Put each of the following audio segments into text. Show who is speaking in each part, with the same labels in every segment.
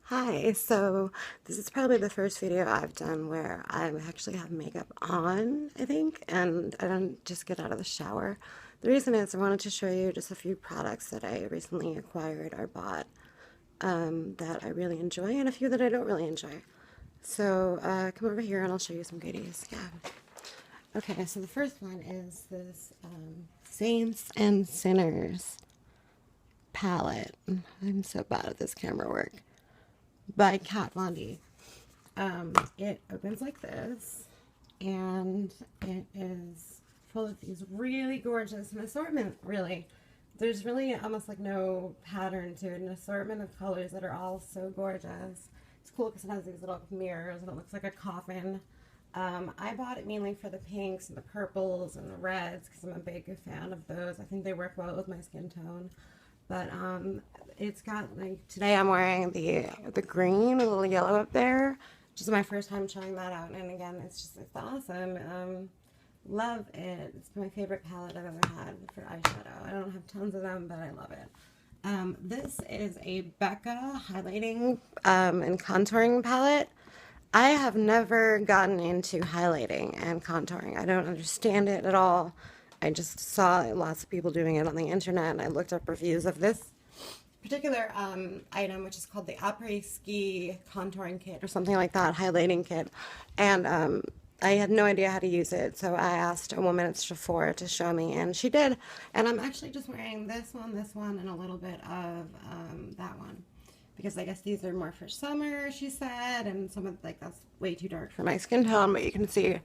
Speaker 1: Hi, so this is probably the first video I've done where I actually have makeup on, I think, and I don't just get out of the shower. The reason is I wanted to show you just a few products that I recently acquired or bought that I really enjoy and a few that I don't really enjoy. So come over here and I'll show you some goodies. Yeah. Okay, so the first one is this Saints and Sinners palette. I'm so bad at this camera work. By Kat Von D. It opens like this, and it is full of these really gorgeous, an assortment, really. There's really almost like no pattern to it, an assortment of colors that are all so gorgeous. It's cool because it has these little mirrors, and it looks like a coffin. I bought it mainly for the pinks and the purples and the reds because I'm a big fan of those. I think they work well with my skin tone. But it's got, like, today I'm wearing the green with a little yellow up there, which is my first time trying that out. And again, it's awesome. Love it. It's my favorite palette I've ever had for eyeshadow. I don't have tons of them, but I love it. This is a Becca highlighting and contouring palette. I have never gotten into highlighting and contouring. I don't understand it at all. I just saw lots of people doing it on the internet, and I looked up reviews of this particular item, which is called the Apres-Ski contouring kit or something like that, highlighting kit. And I had no idea how to use it, so I asked a woman at Sephora to show me, and she did. And I'm actually just wearing this one, and a little bit of that one. Because I guess these are more for summer, she said, and some of, like, that's way too dark for my skin tone, but you can see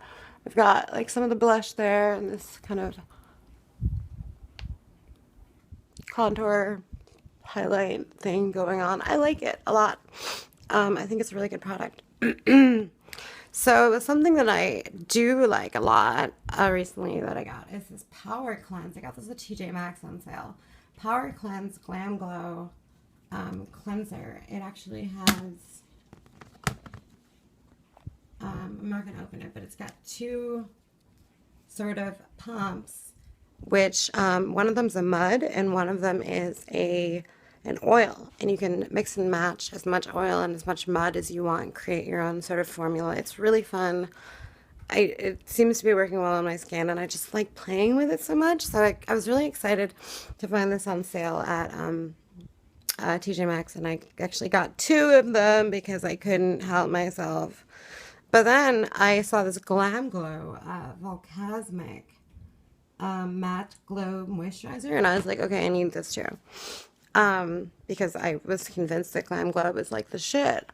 Speaker 1: I've got, like, some of the blush there and this kind of contour highlight thing going on. I like it a lot. I think it's a really good product. So something that I do like a lot recently that I got is this Power Cleanse. I got this at TJ Maxx on sale. Power Cleanse Glamglow cleanser. It actually has, I'm not going to open it, but it's got two sort of pumps, which one of them's a mud and one of them is an oil, and you can mix and match as much oil and as much mud as you want and create your own sort of formula. It's really fun. It seems to be working well on my skin, and I just like playing with it so much. So I was really excited to find this on sale at TJ Maxx, and I actually got two of them because I couldn't help myself. But then I saw this Glamglow Volcasmic matte glow moisturizer, and I was like, okay, I need this too. Because I was convinced that Glamglow was like the shit.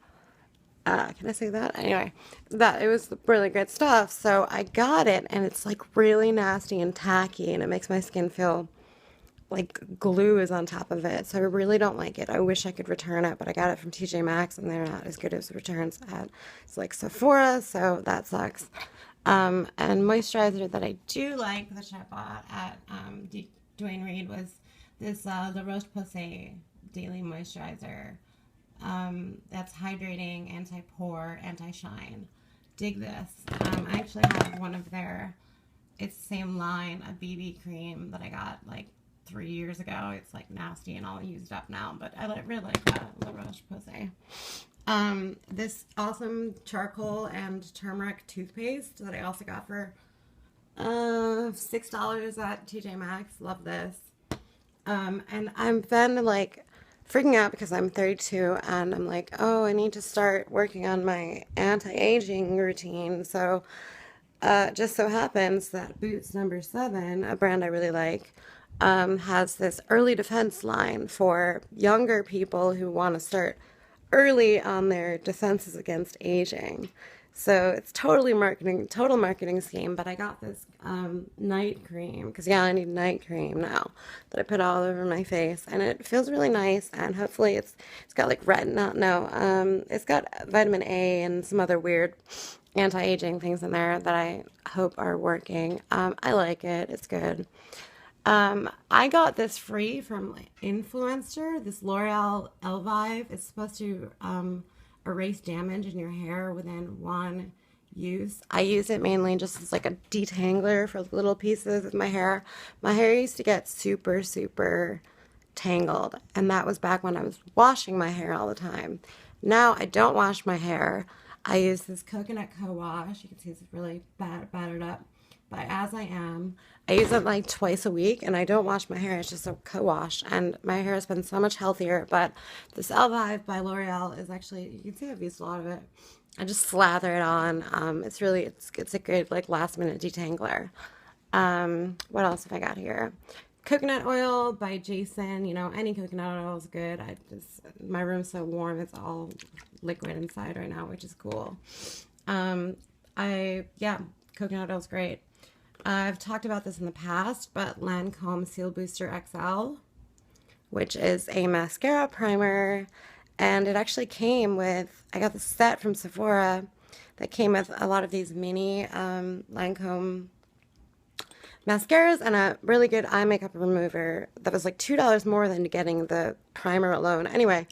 Speaker 1: Can I say that? Anyway, that it was really good stuff. So I got it, and it's like really nasty and tacky, and it makes my skin feel like glue is on top of it. So I really don't like it. I wish I could return it, but I got it from TJ Maxx, and they're not as good as returns at like Sephora, so that sucks. And moisturizer that I do like, that I bought at Dwayne Reed, was this Laroche Poussay Daily Moisturizer. That's hydrating, anti-pore, anti-shine. Dig this. I actually have one of their, it's the same line, a BB cream that I got like 3 years ago. It's like nasty and all used up now, but I really like that La Roche-Posay. This awesome charcoal and turmeric toothpaste that I also got for $6 at TJ Maxx. Love this. And I've been like freaking out because I'm 32 and I'm like, oh, I need to start working on my anti-aging routine. So just so happens that Boots number 7, a brand I really like, has this early defense line for younger people who want to start early on their defenses against aging. So it's total marketing scheme, but I got this night cream, because yeah, I need night cream now, that I put all over my face, and it feels really nice, and hopefully it's got like it's got vitamin A and some other weird anti-aging things in there that I hope are working. I like it. It's good. I got this free from Influencer, this L'Oreal Elvive. It's supposed to erase damage in your hair within one use. I use it mainly just as like a detangler for little pieces of my hair. My hair used to get super tangled, and that was back when I was washing my hair all the time. Now I don't wash my hair. I use this coconut co-wash. You can see it's really battered up by As I Am. I use it like twice a week, and I don't wash my hair. It's just a co-wash, and my hair has been so much healthier. But this Elvive by L'Oreal is actually, you can see I've used a lot of it. I just slather it on. It's a good like last minute detangler. What else have I got here? Coconut oil by Jason. You know, any coconut oil is good. My room's so warm, it's all liquid inside right now, which is cool. Yeah, coconut oil is great. I've talked about this in the past, but Lancôme Cils Booster XL, which is a mascara primer, and it actually came with, I got the set from Sephora that came with a lot of these mini Lancôme mascaras and a really good eye makeup remover that was like $2 more than getting the primer alone. Anyway,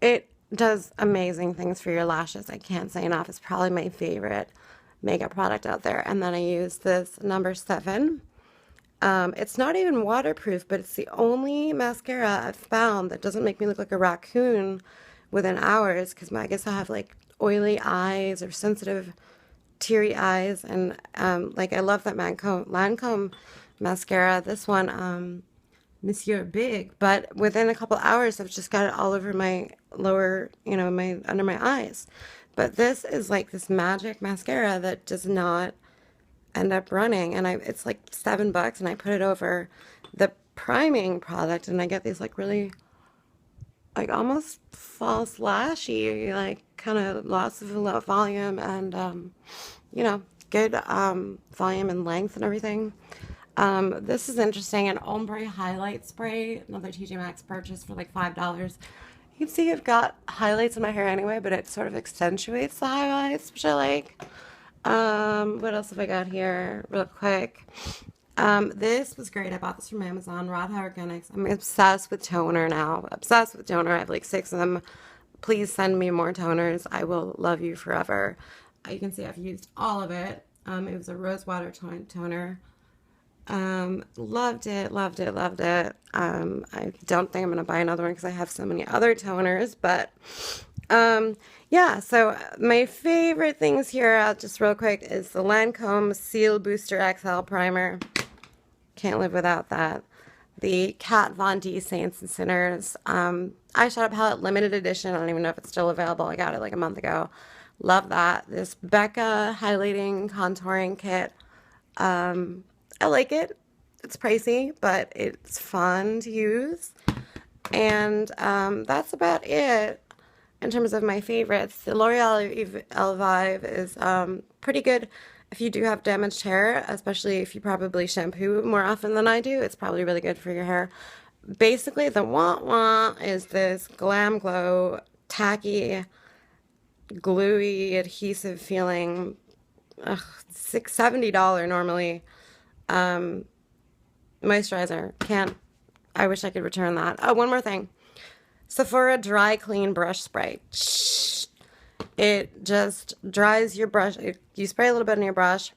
Speaker 1: it does amazing things for your lashes. I can't say enough. It's probably my favorite makeup product out there. And then I use this number 7. It's not even waterproof, but it's the only mascara I've found that doesn't make me look like a raccoon within hours, because I guess I have like oily eyes or sensitive teary eyes, and like I love that Lancôme mascara. This one, Monsieur Big, but within a couple hours I've just got it all over my lower, you know, under my eyes. But this is like this magic mascara that does not end up running, and it's like $7, and I put it over the priming product, and I get these like really like almost false lashy, like kind of lots of volume and you know, good volume and length and everything. This is interesting, an ombre highlight spray, another TJ Maxx purchase for like $5. You can see I've got highlights in my hair anyway, but it sort of accentuates the highlights, which I like. What else have I got here real quick? This was great. I bought this from Amazon, Raw Organics. I'm obsessed with toner now. Obsessed with toner. I have like 6 of them. Please send me more toners. I will love you forever. You can see I've used all of it. It was a rose water toner. Loved it, loved it, loved it. I don't think I'm going to buy another one because I have so many other toners, but yeah, so my favorite things here, just real quick, is the Lancôme Cils Booster XL primer. Can't live without that. The Kat Von D Saints and Sinners eyeshadow palette, limited edition. I don't even know if it's still available. I got it like a month ago. Love that. This Becca highlighting contouring kit. I like it. It's pricey, but it's fun to use. And that's about it in terms of my favorites. The L'Oreal Elvive is pretty good if you do have damaged hair, especially if you probably shampoo more often than I do. It's probably really good for your hair. Basically, the wah-wah is this Glamglow tacky, gluey, adhesive feeling, $70 normally, moisturizer. I wish I could return that. Oh, one more thing. Sephora Dry Clean Brush Spray. It just dries your brush. You spray a little bit on your brush.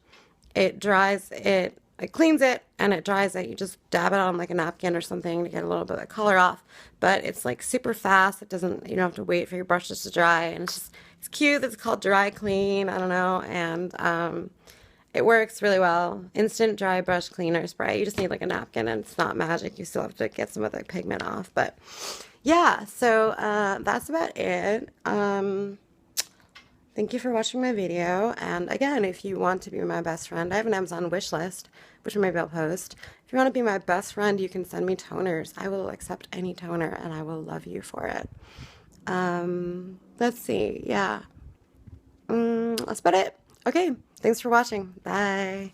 Speaker 1: It dries it. It cleans it and it dries it. You just dab it on like a napkin or something to get a little bit of color off. But it's like super fast. You don't have to wait for your brushes to dry. And it's cute. It's called Dry Clean. I don't know. And it works really well. Instant dry brush cleaner spray. You just need like a napkin, and it's not magic. You still have to get some of the pigment off. But yeah, so that's about it. Thank you for watching my video. And again, if you want to be my best friend, I have an Amazon wish list, which maybe I'll post. If you want to be my best friend, you can send me toners. I will accept any toner, and I will love you for it. Let's see. Yeah. That's about it. Okay. Thanks for watching. Bye.